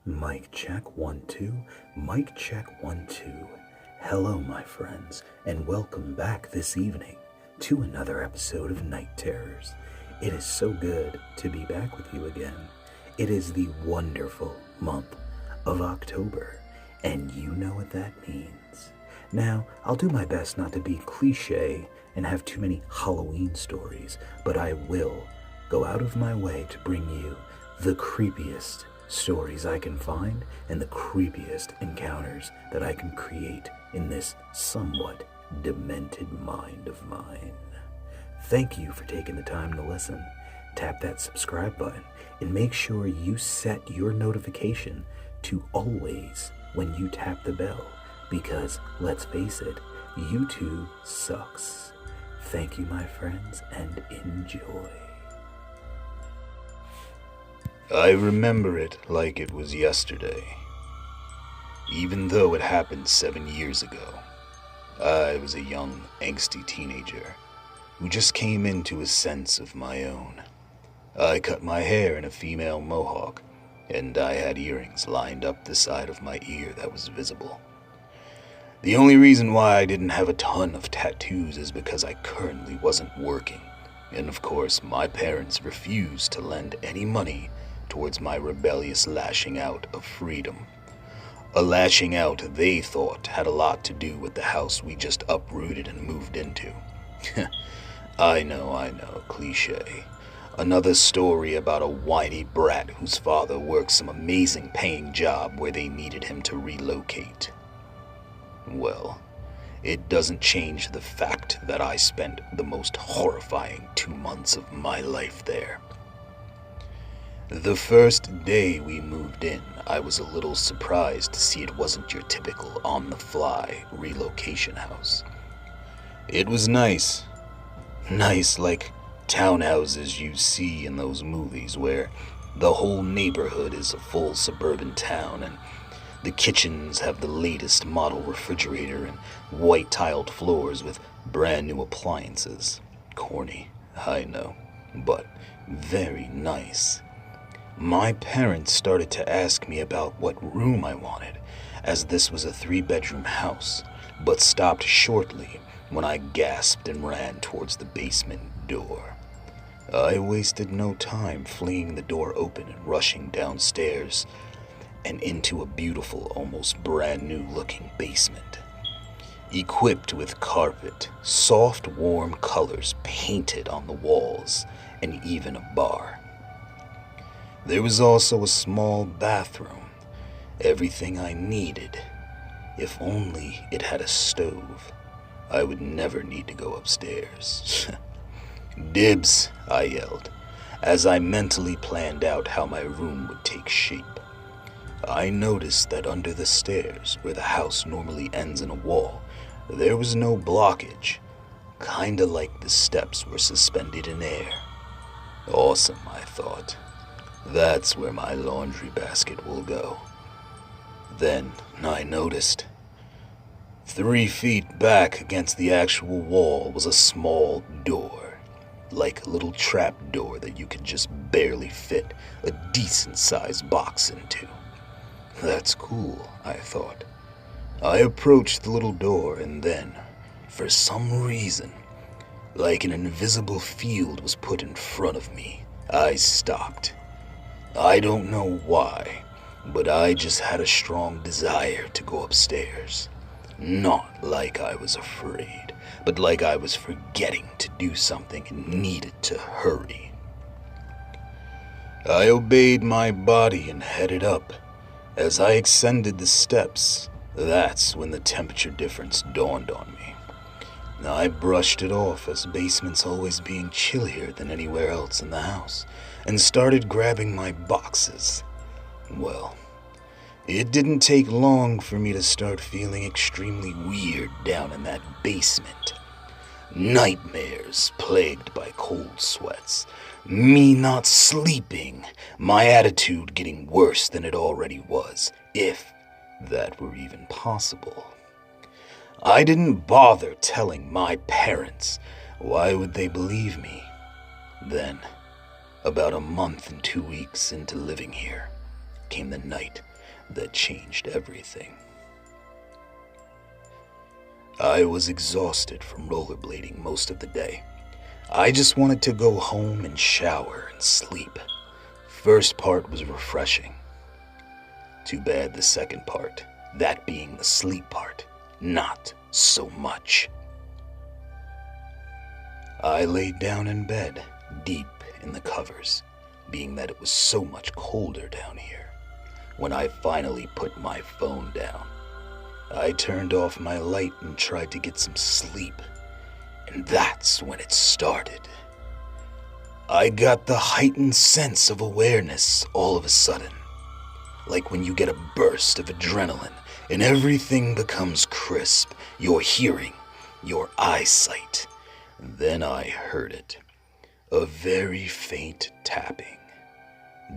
Mic check 1 2. Mic check 1 2. Hello, my friends, and welcome back this evening to another episode of Night Terrors. It is so good to be back with you again. It is the wonderful month of October, and you know what that means. Now, I'll do my best not to be cliche and have too many Halloween stories, but I will go out of my way to bring you the creepiest stories I can find and the creepiest encounters that I can create in this somewhat demented mind of mine. Thank you for taking the time to listen. Tap that subscribe button and make sure you set your notification to always when you tap the bell, because let's face it, YouTube sucks. Thank you, my friends, and enjoy. I remember it like it was yesterday. Even though it happened 7 years ago, I was a young, angsty teenager who just came into a sense of my own. I cut my hair in a female mohawk, and I had earrings lined up the side of my ear that was visible. The only reason why I didn't have a ton of tattoos is because I currently wasn't working, and of course my parents refused to lend any money towards my rebellious lashing out of freedom. A lashing out they thought had a lot to do with the house we just uprooted and moved into. I know, cliche. Another story about a whiny brat whose father worked some amazing paying job where they needed him to relocate. Well, it doesn't change the fact that I spent the most horrifying 2 months of my life there. The first day we moved in, I was a little surprised to see it wasn't your typical on-the-fly relocation house. It was nice. Nice like townhouses you see in those movies where the whole neighborhood is a full suburban town and the kitchens have the latest model refrigerator and white-tiled floors with brand new appliances. Corny, I know, but very nice. My parents started to ask me about what room I wanted, as this was a 3-bedroom house, but stopped shortly when I gasped and ran towards the basement door. I wasted no time fleeing the door open and rushing downstairs and into a beautiful, almost brand new looking basement. Equipped with carpet, soft warm colors painted on the walls, and even a bar. There was also a small bathroom, everything I needed. If only it had a stove, I would never need to go upstairs. Dibs, I yelled, as I mentally planned out how my room would take shape. I noticed that under the stairs, where the house normally ends in a wall, there was no blockage, kinda like the steps were suspended in air. Awesome, I thought. That's where my laundry basket will go. Then I noticed 3 feet back against the actual wall was a small door, like a little trap door that you could just barely fit a decent-sized box into. That's cool, I thought. I approached the little door and then, for some reason, like an invisible field was put in front of me, I stopped. I don't know why, but I just had a strong desire to go upstairs. Not like I was afraid, but like I was forgetting to do something and needed to hurry. I obeyed my body and headed up. As I ascended the steps, that's when the temperature difference dawned on me. I brushed it off as basements always being chillier than anywhere else in the house, and started grabbing my boxes. Well, it didn't take long for me to start feeling extremely weird down in that basement. Nightmares plagued by cold sweats, me not sleeping, my attitude getting worse than it already was, if that were even possible. I didn't bother telling my parents. Why would they believe me? Then, about a month and 2 weeks into living here, came the night that changed everything. I was exhausted from rollerblading most of the day. I just wanted to go home and shower and sleep. First part was refreshing. Too bad the second part, that being the sleep part, not so much. I laid down in bed, deep in the covers, being that it was so much colder down here. When I finally put my phone down, I turned off my light and tried to get some sleep. And that's when it started. I got the heightened sense of awareness all of a sudden. Like when you get a burst of adrenaline and everything becomes crisp, your hearing, your eyesight. Then I heard it. A very faint tapping.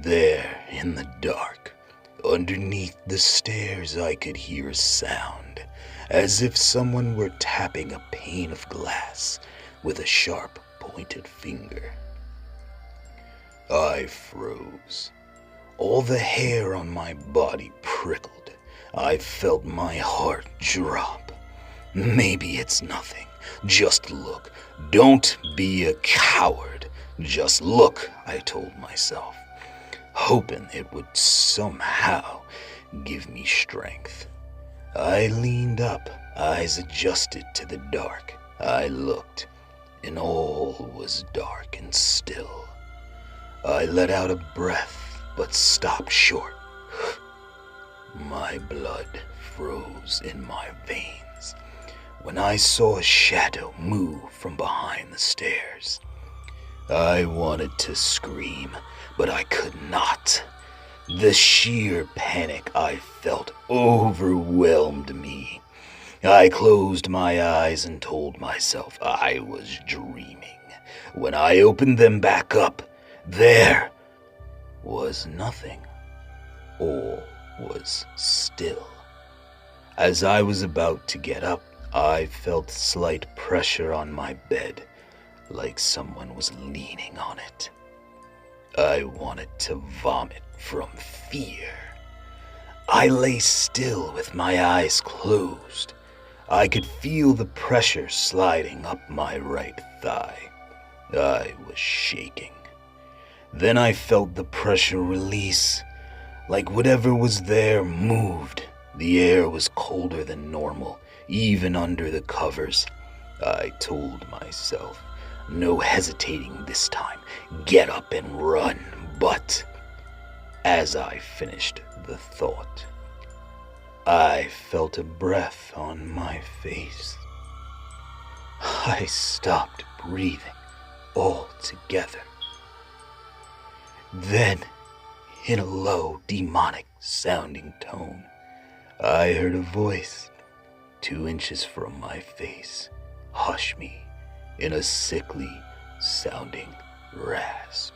There in the dark, underneath the stairs, I could hear a sound, as if someone were tapping a pane of glass with a sharp, pointed finger. I froze. All the hair on my body prickled. I felt my heart drop. Maybe it's nothing. Just look. Don't be a coward. Just look, I told myself, hoping it would somehow give me strength. I leaned up, eyes adjusted to the dark. I looked, and all was dark and still. I let out a breath, but stopped short. My blood froze in my veins when I saw a shadow move from behind the stairs. I wanted to scream, but I could not. The sheer panic I felt overwhelmed me. I closed my eyes and told myself I was dreaming. When I opened them back up, there was nothing. All was still. As I was about to get up, I felt slight pressure on my bed, like someone was leaning on it. I wanted to vomit from fear. I lay still with my eyes closed. I could feel the pressure sliding up my right thigh. I was shaking. Then I felt the pressure release, like whatever was there moved. The air was colder than normal, even under the covers. I told myself, no hesitating this time, get up and run. But as I finished the thought, I felt a breath on my face. I stopped breathing altogether. Then, in a low, demonic-sounding tone, I heard a voice 2 inches from my face hush me in a sickly-sounding rasp.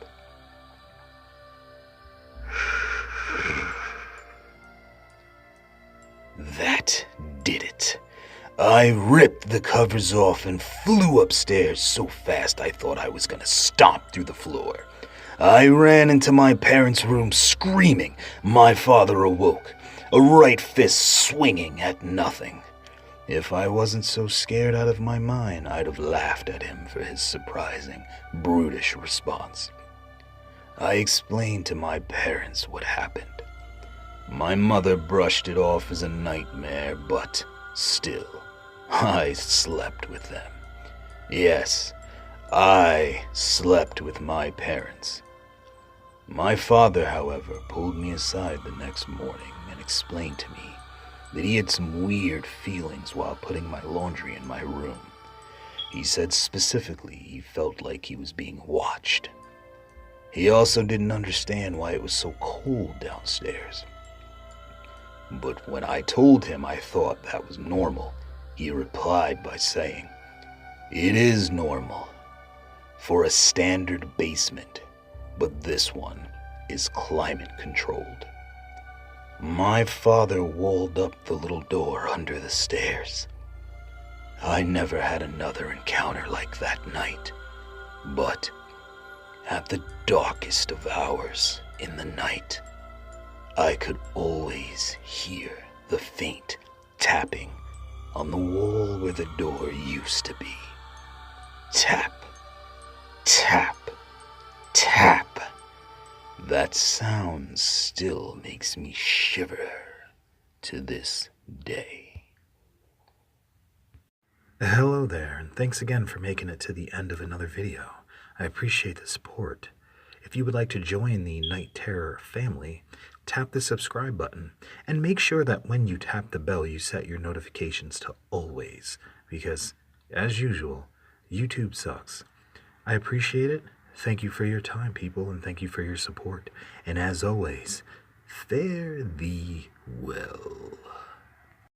That did it. I ripped the covers off and flew upstairs so fast I thought I was gonna stomp through the floor. I ran into my parents' room screaming. My father awoke, a right fist swinging at nothing. If I wasn't so scared out of my mind, I'd have laughed at him for his surprising, brutish response. I explained to my parents what happened. My mother brushed it off as a nightmare, but still, I slept with them. Yes, I slept with my parents. My father, however, pulled me aside the next morning and explained to me that he had some weird feelings while putting my laundry in my room. He said specifically he felt like he was being watched. He also didn't understand why it was so cold downstairs. But when I told him I thought that was normal, he replied by saying, "It is normal for a standard basement, but this one is climate controlled." My father walled up the little door under the stairs. I never had another encounter like that night, but at the darkest of hours in the night, I could always hear the faint tapping on the wall where the door used to be. Tap, tap, tap. That sound still makes me shiver to this day. Hello there, and thanks again for making it to the end of another video. I appreciate the support. If you would like to join the Night Terror family, tap the subscribe button, and make sure that when you tap the bell you set your notifications to always, because, as usual, YouTube sucks. I appreciate it. Thank you for your time, people, and thank you for your support. And as always, fare thee well.